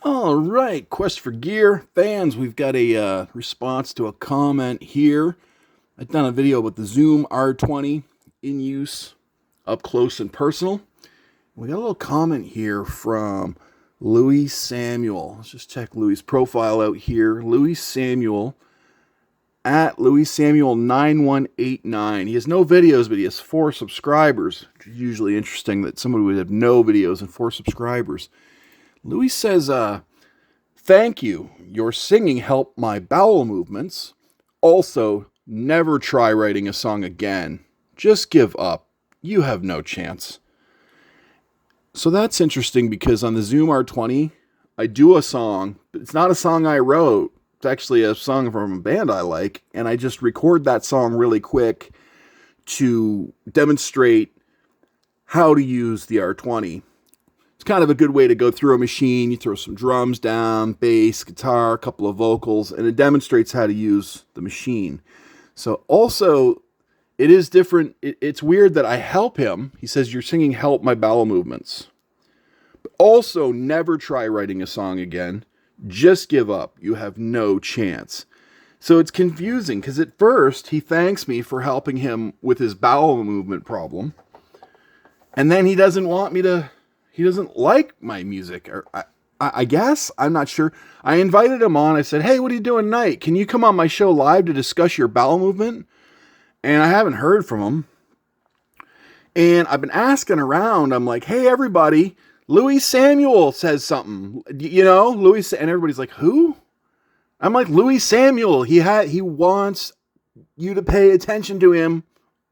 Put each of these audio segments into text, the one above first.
All right, Quest for Gear fans, we've got a response to a comment here. I've done a video about the Zoom R20 in use, up close and personal. We got a little comment here from Louie Samuel. Let's just check Louie's profile out here. Louie Samuel at LouieSamuel9189. He has no videos, but he has 4 subscribers. Which is usually interesting that somebody would have no videos and 4 subscribers. Louie says, thank you. Your singing helped my bowel movements. Also, never try writing a song again. Just give up. You have no chance. So that's interesting because on the Zoom R20, I do a song, but it's not a song I wrote. It's actually a song from a band I like, and I just record that song really quick to demonstrate how to use the R20. It's kind of a good way to go through a machine. You throw some drums down, bass, guitar, a couple of vocals, and it demonstrates how to use the machine. So also, it is different. It's weird that I help him. He says, your singing helped my bowel movements. But also, never try writing a song again. Just give up. You have no chance. So it's confusing because at first, he thanks me for helping him with his bowel movement problem. And then he doesn't want me to... He doesn't like my music, or I guess. I'm not sure. I invited him on. I said, hey, what are you doing tonight? Can you come on my show live to discuss your bowel movement? And I haven't heard from him. And I've been asking around. I'm like, hey, everybody, Louie Samuel says something. You know, Louie, and everybody's like, who? I'm like, Louie Samuel. He wants you to pay attention to him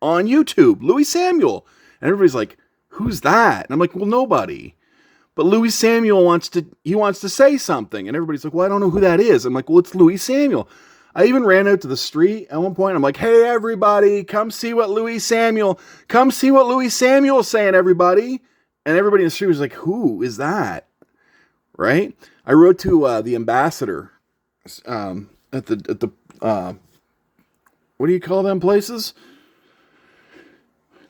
on YouTube. Louie Samuel. And everybody's like, who's that? And I'm like, well, nobody. But Louie Samuel wants to say something. And everybody's like, well, I don't know who that is. I'm like, well, it's Louie Samuel. I even ran out to the street at one point. I'm like, hey, everybody, come see what Louie Samuel's saying, everybody. And everybody in the street was like, who is that? Right? I wrote to the ambassador at the what do you call them places?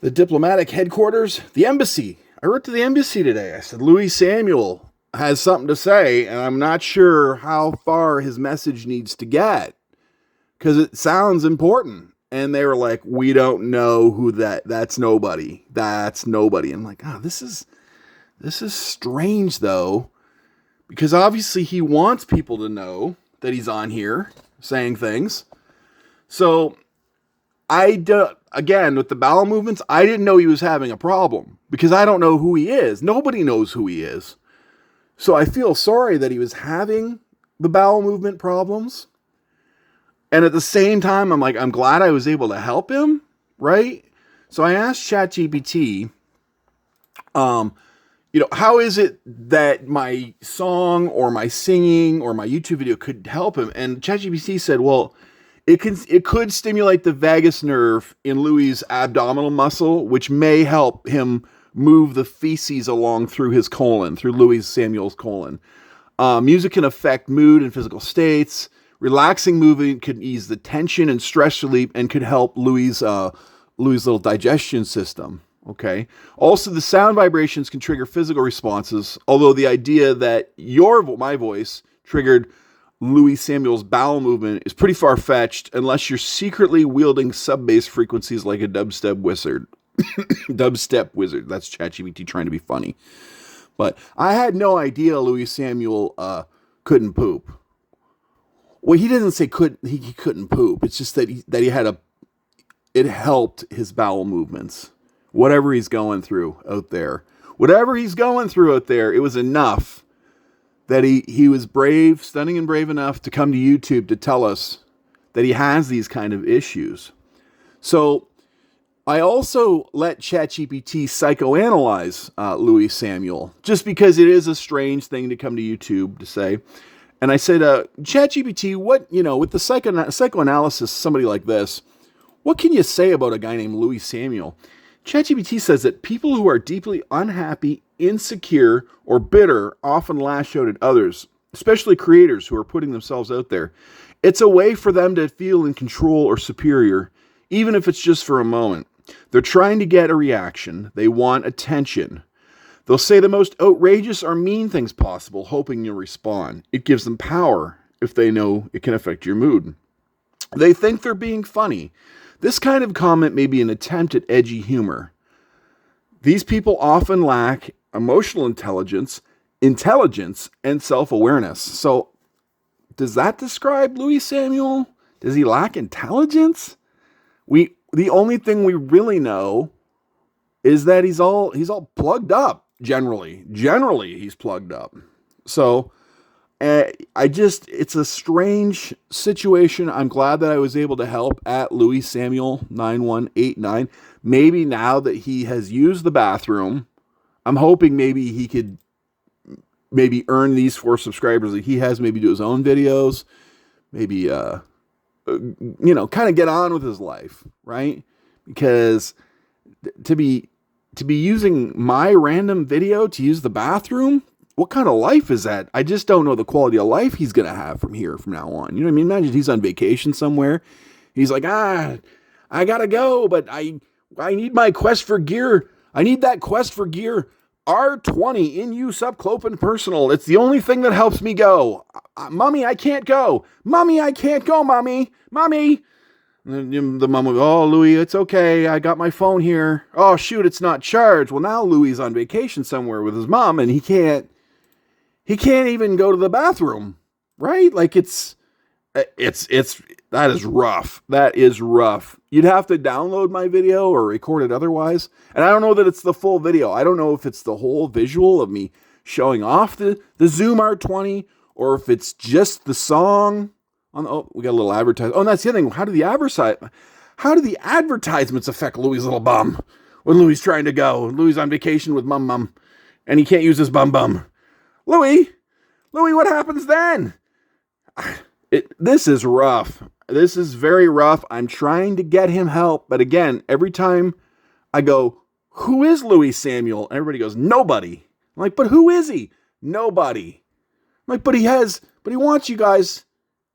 The diplomatic headquarters, the embassy. I wrote to the embassy today. I said, Louie Samuel has something to say, and I'm not sure how far his message needs to get because it sounds important. And they were like, we don't know who that's nobody. That's nobody. I'm like, this is strange though, because obviously he wants people to know that he's on here saying things. So again, with the bowel movements, I didn't know he was having a problem because I don't know who he is. Nobody knows who he is. So I feel sorry that he was having the bowel movement problems. And at the same time, I'm like, I'm glad I was able to help him, right? So I asked ChatGPT, how is it that my song or my singing or my YouTube video could help him? And ChatGPT said, well, it could stimulate the vagus nerve in Louie's abdominal muscle, which may help him move the feces along through his colon, through Louie Samuel's colon. Music can affect mood and physical states. Relaxing movement could ease the tension and stress relief and could help Louie's little digestion system. Okay. Also, the sound vibrations can trigger physical responses, although the idea that my voice triggered Louie Samuel's bowel movement is pretty far-fetched unless you're secretly wielding sub-bass frequencies like a dubstep wizard. Dubstep wizard. That's ChatGPT trying to be funny. But I had no idea Louie Samuel couldn't poop. Well, he doesn't say he couldn't poop. It's just that he had it helped his bowel movements. Whatever he's going through out there. It was enough that he was brave, stunning and brave enough to come to YouTube to tell us that he has these kind of issues. So I also let ChatGPT psychoanalyze Louie Samuel, just because it is a strange thing to come to YouTube to say. And I said, ChatGPT, with the psychoanalysis, somebody like this, what can you say about a guy named Louie Samuel? ChatGPT says that people who are deeply unhappy, insecure, or bitter often lash out at others, especially creators who are putting themselves out there. It's a way for them to feel in control or superior, even if it's just for a moment. They're trying to get a reaction. They want attention. They'll say the most outrageous or mean things possible, hoping you'll respond. It gives them power if they know it can affect your mood. They think they're being funny. This kind of comment may be an attempt at edgy humor. These people often lack emotional intelligence, and self-awareness. So, does that describe Louie Samuel? Does he lack intelligence? The only thing we really know is that he's all plugged up. Generally, he's plugged up. So, it's a strange situation. I'm glad that I was able to help at LouieSamuel9189. Maybe now that he has used the bathroom, I'm hoping maybe he could earn these 4 subscribers that he has, maybe do his own videos, maybe, kind of get on with his life, right? Because to be using my random video to use the bathroom, what kind of life is that? I just don't know the quality of life he's going to have from now on. You know what I mean? Imagine he's on vacation somewhere. He's like, I gotta go, but I need my Quest for Gear. I need that Quest for Gear R20 in use up close and personal. It's the only thing that helps me go. Mommy, I can't go. Mommy, I can't go, mommy. Mommy. And then the mom will go, oh, Louie, it's okay. I got my phone here. Oh, shoot, it's not charged. Well, now Louie's on vacation somewhere with his mom, and he can't even go to the bathroom, right? Like that is rough. That is rough. You'd have to download my video or record it otherwise. And I don't know that it's the full video. I don't know if it's the whole visual of me showing off the Zoom R20 or if it's just the song. We got a little advertisement. Oh, and that's the other thing. How do the advertisements affect Louie's little bum when Louie's trying to go? Louie's on vacation with mum, and he can't use his bum. Louie, what happens then? This is rough. This is very rough. I'm trying to get him help. But again, every time I go, who is Louie Samuel? Everybody goes, nobody. I'm like, but who is he? Nobody. I'm like, but he wants you guys.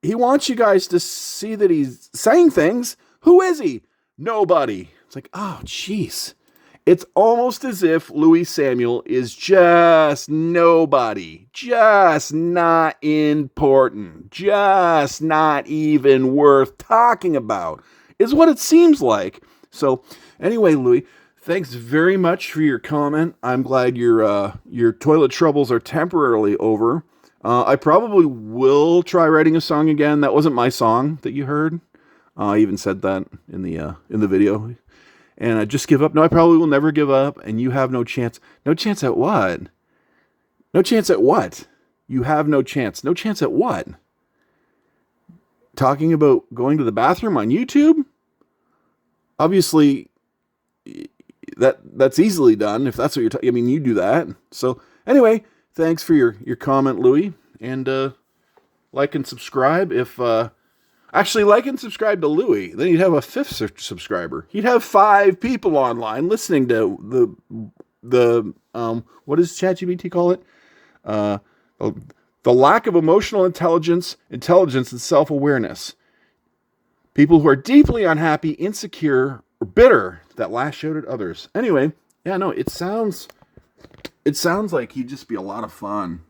He wants you guys to see that he's saying things. Who is he? Nobody. It's like, oh, jeez. It's almost as if Louie Samuel is just nobody, just not important, just not even worth talking about, is what it seems like. So anyway, Louie, thanks very much for your comment. I'm glad your toilet troubles are temporarily over. I probably will try writing a song again. That wasn't my song that you heard. I even said that in the video. And I just give up. No, I probably will never give up. And you have no chance. No chance at what? No chance at what? You have no chance. No chance at what? Talking about going to the bathroom on YouTube? Obviously, that's easily done. If that's what you're talking. I mean, you do that. So anyway, thanks for your comment, Louie. And like and subscribe if... Actually, like and subscribe to Louie. Then you'd have a 5th subscriber. He'd have 5 people online listening to the what does ChatGPT call it? The lack of emotional intelligence, and self-awareness. People who are deeply unhappy, insecure, or bitter that lash out at others. Anyway, yeah, no, it sounds like he'd just be a lot of fun.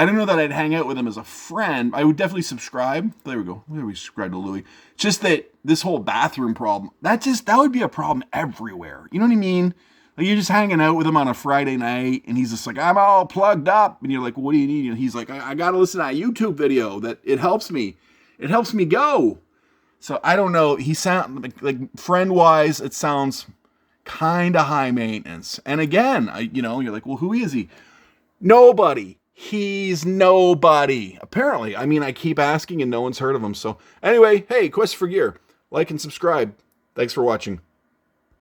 I don't know that I'd hang out with him as a friend. I would definitely subscribe. There we go. There we subscribe to Louie. Just that this whole bathroom problem, that would be a problem everywhere. You know what I mean? Like you're just hanging out with him on a Friday night and he's just like, I'm all plugged up. And you're like, what do you need? And he's like, I got to listen to that YouTube video that it helps me. It helps me go. So I don't know. He sound like friend-wise, it sounds kind of high maintenance. And again, you're like, well, who is he? Nobody. He's nobody. Apparently. I mean, I keep asking and no one's heard of him. So anyway, hey, Quest for Gear. Like and subscribe. Thanks for watching.